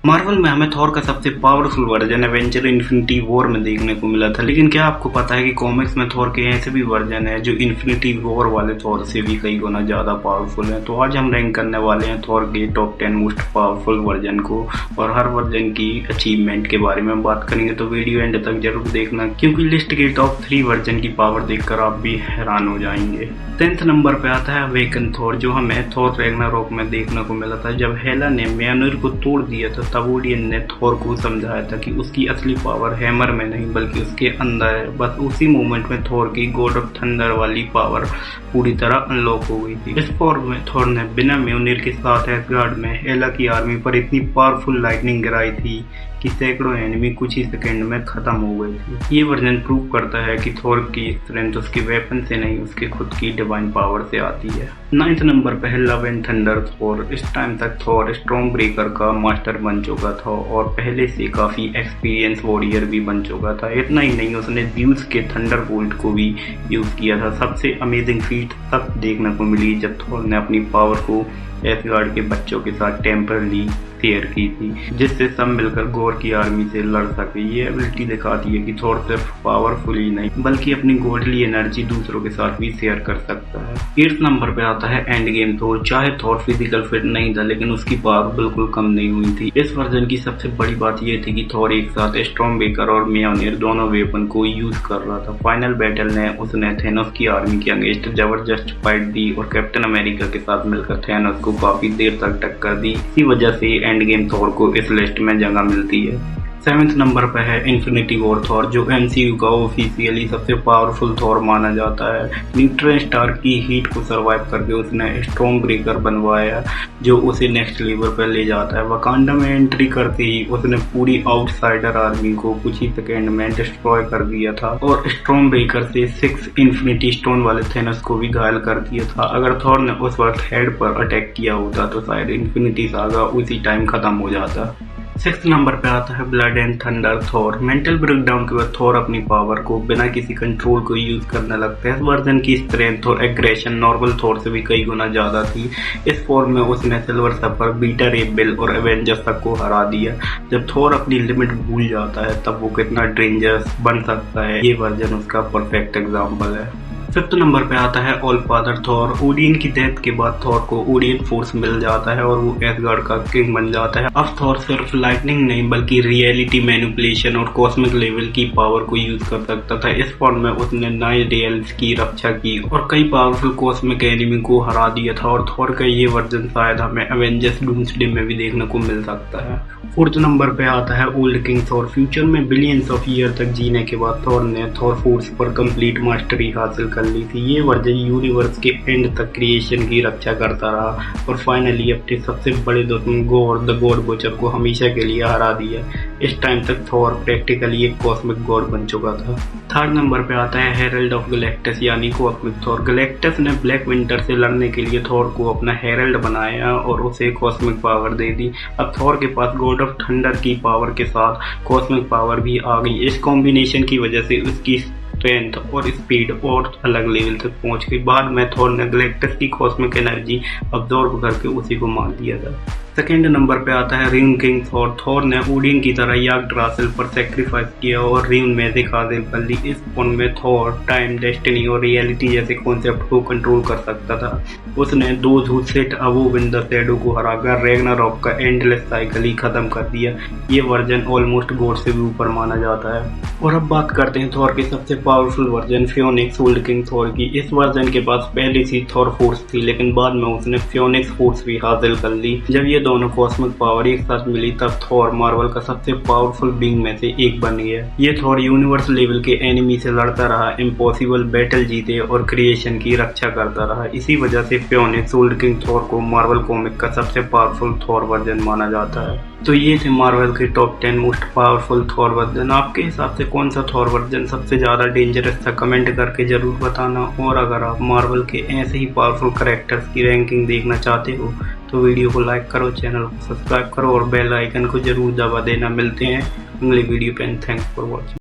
Marvel में हमें Thor का सबसे powerful version Avenger infinity war में देखने को मिला था, लेकिन क्या आपको पता है कि कॉमिक्स में थॉर के ऐसे भी वर्जन है जो इन्फिनिटी वॉर वाले थॉर से भी कई गुना ज्यादा पावरफुल है। तो आज हम रैंक करने वाले हैं थॉर के टॉप 10 मोस्ट पावरफुल वर्जन को, और हर वर्जन की अचीवमेंट के बारे में बात करेंगे। तो वीडियो एंड तक जरूर देखना, क्योंकि लिस्ट के टॉप 3 वर्जन की पावर देखकर आप भी हैरान हो जाएंगे। 10th नंबर पे आता है अवेकन थॉर, जो हमें थॉर रैग्नारोक में देखने को मिला था। जब हेला ने म्योल्नर को तोड़ दिया था, तब ओडिन ने थॉर को समझाया था कि उसकी असली पावर हैमर में नहीं बल्कि उसके अंदर है। बस उसी मोमेंट में थॉर की गॉड ऑफ थंडर वाली पावर पूरी तरह अनलॉक हो गई थी। इस फॉर्म में थॉर ने बिना म्योल्नर के साथ एसगार्ड में हेला की आर्मी पर इतनी पावरफुल लाइटनिंग गिराई थी कि सैकड़ों एनिमी कुछ ही सेकंड में खत्म हो गए थे। ये वर्जन प्रूव करता है कि थॉर की स्ट्रेंथ उसकी वेपन से नहीं, उसके खुद की डिवाइन पावर से आती है। 9th नंबर पे है लव एंड थंडर थॉर। इस टाइम तक थॉर स्टॉर्म ब्रेकर का मास्टर बन चुका था और पहले से काफी एक्सपीरियंस वॉरियर भी बन चुका था। इतना ही नहीं, उसने ज़्यूस के थंडर बोल्ट को भी यूज किया था। सबसे अमेजिंग फीट तब देखने को मिली जब थॉर ने अपनी पावर को एसगार्ड के बच्चों के साथ टेम्परली शेयर की थी, जिससे सब मिलकर गॉड की आर्मी से लड़ सके। ये एबिलिटी दिखाती है कि थॉर सिर्फ पावरफुल ही नहीं बल्कि अपनी गॉडली एनर्जी दूसरों के साथ भी शेयर कर सकता है। 8th नंबर पे आता है एंड गेम थॉर। चाहे थॉर फिजिकल फिट नहीं था, लेकिन उसकी पावर बिल्कुल कम नहीं हुई थी। इस वर्जन की सबसे बड़ी बात यह थी कि थॉर एक साथ स्टॉर्म ब्रेकर और म्योल्नर दोनों वेपन को यूज कर रहा था। फाइनल बैटल ने उसने थेनोस की आर्मी के अगेंस्ट जबरदस्त फाइट दी और कैप्टन अमेरिका के साथ मिलकर थेनोस को काफी देर तक टक्कर दी। इसी वजह से एंड गेम थॉर को इस लिस्ट में जगह मिलती है। 7th नंबर पर है इन्फिनिटी वॉर थॉर, जो एमसीयू का ऑफिशियली सबसे पावरफुल थॉर माना जाता है। न्यूट्रॉन स्टार की हीट को सरवाइव करके उसने स्टॉर्म ब्रेकर बनवाया, जो उसे नेक्स्ट लेवल पर ले जाता है। वकांडा में एंट्री करते ही उसने पूरी आउटसाइडर आर्मी को कुछ ही सेकेंड में डिस्ट्रॉय कर दिया था और स्टॉर्म ब्रेकर से 6 इन्फिनिटी स्टोन वाले थेनोस को भी घायल कर दिया था। अगर थॉर ने उस वक्त हेड पर अटैक किया होता तो शायद इन्फिनिटी सागा उसी टाइम खत्म हो जाता। 6th नंबर पे आता है blood and thunder Thor. Mental breakdown के बाद थॉर अपनी पावर को बिना किसी कंट्रोल को यूज करने लगता है। इस वर्जन की स्ट्रेंथ और एग्रेशन नॉर्मल थॉर से भी कई गुना ज्यादा थी। इस फॉर्म में उसने सिल्वर सर्फर, बीटा रे बिल और एवेंजर्स तक को हरा दिया। जब थॉर अपनी लिमिट भूल जाता है, तब वो कितना डेंजरस बन सकता है, ये वर्जन उसका परफेक्ट एग्जाम्पल है। 5th नंबर पे आता है ऑल फादर थॉर। ओडिन की डेथ के बाद थॉर को ओडिन फोर्स मिल जाता है और वो एसगार्ड का किंग बन जाता है। अब थॉर सिर्फ लाइटनिंग नहीं बल्कि रियलिटी मैनिपुलेशन और कॉस्मिक लेवल की पावर को यूज कर सकता था। इस फॉर्म में उसने 9 रियल्स की रक्षा की और कई पावरफुल कॉस्मिक एनिमी को हरा दिया था। और थॉर का ये वर्जन शायद हमें एवेंजर्स डूम्सडे में भी देखने को मिल सकता है। 4th नंबर पे आता है ओल्ड किंग थॉर। फ्यूचर में बिलियंस ऑफ ईयर तक जीने के बाद थॉर ने थॉर फोर्स पर कंप्लीट मास्टरी हासिल कर ली थी। ये वर्जन यूनिवर्स के एंड तक क्रिएशन की रक्षा करता रहा और फाइनली अपने सबसे बड़े दुश्मन गॉड द गॉड बुचर को हमेशा के लिए हरा दिया। इस टाइम तक थॉर प्रैक्टिकली एक कॉस्मिक गॉड बन चुका था। 3rd नंबर पे आता है हेरल्ड ऑफ गैलेक्टस यानी कॉस्मिक थॉर। गैलेक्टस ने ब्लैक विंटर से लड़ने के लिए थॉर को अपना हेरल्ड बनाया और उसे कॉस्मिक पावर दे दी। अब थॉर के पास गॉड ऑफ थंडर की पावर के साथ कॉस्मिक पावर भी आ गई। इस कॉम्बिनेशन की वजह से उसकी स्ट्रेंथ और स्पीड और अलग लेवल तक पहुंच गई। बाद में थॉर ने गैलेक्टस की कॉस्मिक एनर्जी अब्सॉर्ब करके उसी को मार दिया था। 2nd नंबर पे आता है रिन किंग थॉर। थॉर ने ओडिन की तरह याग्ड्रासिल पर सेक्रीफाइस किया और रिन मैजिक हासिल कर ली। इस फॉर्म में थॉर टाइम, डेस्टिनी और रियलिटी जैसे कॉन्सेप्ट को कंट्रोल कर सकता था। उसने those who sit above in the shadow को हराकर रैग्नारॉक का एंडलेस साइकिल ही खत्म कर दिया। ये वर्जन ऑलमोस्ट गॉड से भी ऊपर माना जाता है। और अब बात करते हैं थॉर के सबसे powerful version Phoenix old king Thor की। इस वर्जन के पास पहले से थॉर फोर्स थी, लेकिन बाद में उसने फ्योनिक्स फोर्स भी हासिल कर ली। जब ये दोनों कॉस्मिक पावर एक साथ मिली, तब थॉर मार्वल का सबसे पावरफुल बीइंग में से एक बन गया। ये थॉर यूनिवर्स लेवल के एनिमी से लड़ता रहा, इम्पॉसिबल बैटल जीते और क्रिएशन की रक्षा करता रहा। इसी वजह से फ्योनिक्स ओल्ड किंग थॉर को मार्वल कॉमिक का सबसे पावरफुल थॉर वर्जन माना जाता है। तो ये थे मार्वल के top 10 most powerful Thor version. आपके हिसाब से कौन सा थॉर वर्जन सबसे ज्यादा डेंजरस था, कमेंट करके जरूर बताना। और अगर आप मार्वल के ऐसे ही पावरफुल कैरेक्टर्स की रैंकिंग देखना चाहते हो तो वीडियो को लाइक करो, चैनल को सब्सक्राइब करो और बेल आइकन को जरूर दबा देना। मिलते हैं अगले वीडियो पे। Thanks for watching.